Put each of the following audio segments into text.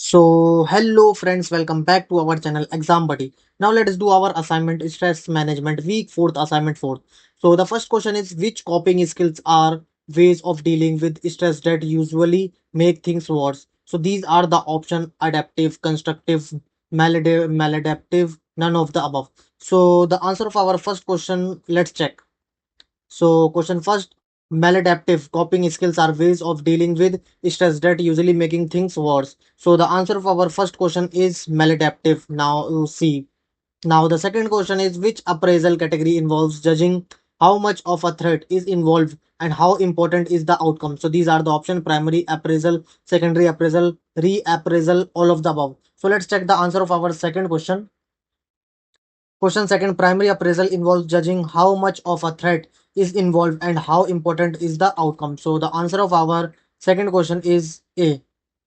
Hello friends, welcome back to our channel Exam Buddy. Now let us do our assignment stress management week 4th assignment 4th. So the first question is, which coping skills are ways of dealing with stress that usually make things worse? So these are the option: adaptive, constructive, maladaptive, none of the above. So the answer of our first question, let's check. So question first, maladaptive coping skills are ways of dealing with stress that usually making things worse. So the answer of our first question is maladaptive. Now you see. Now the second question is, which appraisal category involves judging how much of a threat is involved and how important is the outcome. So these are the option: primary appraisal, secondary appraisal, reappraisal, all of the above. So let's check the answer of our second question. Question second, primary appraisal involves judging how much of a threat is involved and how important is the outcome. So the answer of our second question is A,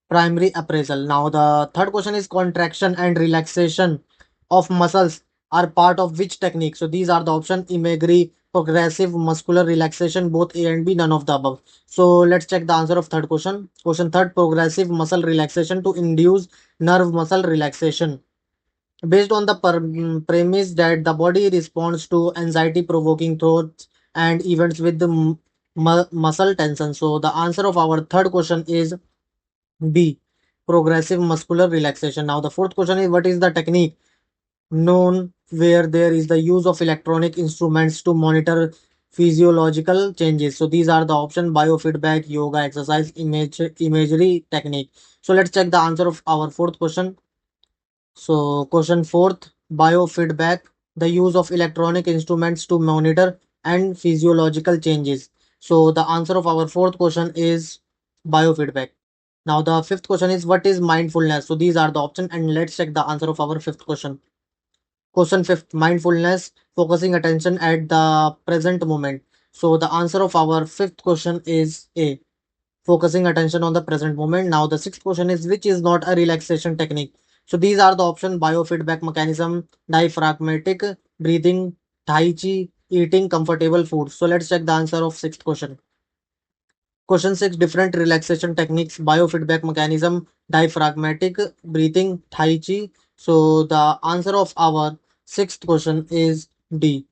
primary appraisal. Now the third question is, contraction and relaxation of muscles are part of which technique? So these are the option: imagery, progressive muscular relaxation, both A and B, none of the above. So let's check the answer of third question. Question third, progressive muscle relaxation to induce nerve muscle relaxation based on the premise that the body responds to anxiety provoking thoughts and events with the muscle tension. So the answer of our third question is B, progressive muscular relaxation. Now the fourth question is, what is the technique known where there is the use of electronic instruments to monitor physiological changes? So these are the option: biofeedback, yoga, exercise, imagery technique. So let's check the answer of our fourth question. So question fourth, biofeedback, the use of electronic instruments to monitor and physiological changes. So the answer of our fourth question is biofeedback. Now the fifth question is, what is mindfulness? So these are the options, and let's check the answer of our fifth question. Question fifth, mindfulness, focusing attention at the present moment. So the answer of our fifth question is A, focusing attention on the present moment. Now the sixth question is, which is not a relaxation technique? So these are the option: biofeedback mechanism, diaphragmatic breathing, tai chi, eating comfortable food. So let's check the answer of sixth question. Question 6, different relaxation techniques, biofeedback mechanism, diaphragmatic breathing, tai chi. So the answer of our sixth question is D,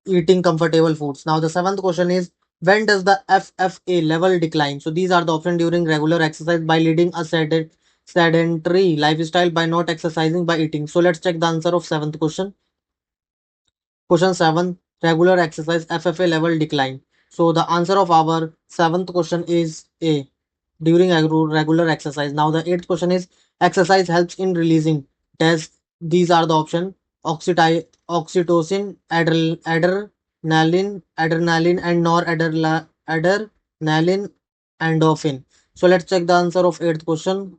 eating comfortable foods. Now the seventh question is, when does the FFA level decline? So these are the options: during regular exercise, by leading a sedentary lifestyle, by not exercising, by eating. So let's check the answer of seventh question. Question 7, regular exercise FFA level decline. So the answer of our seventh question is A, during regular exercise. Now the eighth question is, exercise helps in releasing test. These are the option: oxytocin, adrenaline and noradrenaline, endorphin. So let's check the answer of eighth question.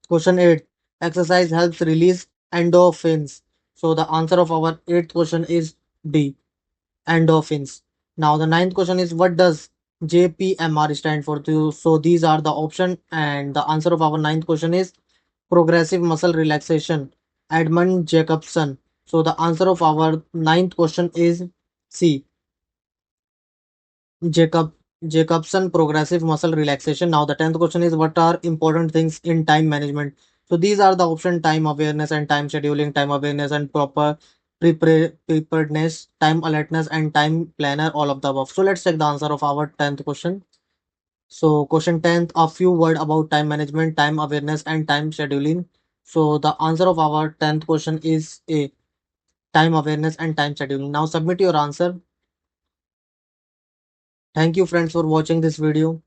Question 8, exercise helps release endorphins. So the answer of our eighth question is D, endorphins. Now the ninth question is, what does JPMR stand for? So these are the option, and the answer of our ninth question is progressive muscle relaxation, Edmund Jacobson. So the answer of our ninth question is C, Jacob Jacobson progressive muscle relaxation. Now the 10th question is, what are important things in time management? So these are the option: time awareness and time scheduling, time awareness and proper preparedness, time alertness and time planner, all of the above. So let's check the answer of our 10th question. So question 10th, a few word about time management, time awareness and time scheduling. So the answer of our 10th question is A, time awareness and time scheduling. Now submit your answer. Thank you friends for watching this video.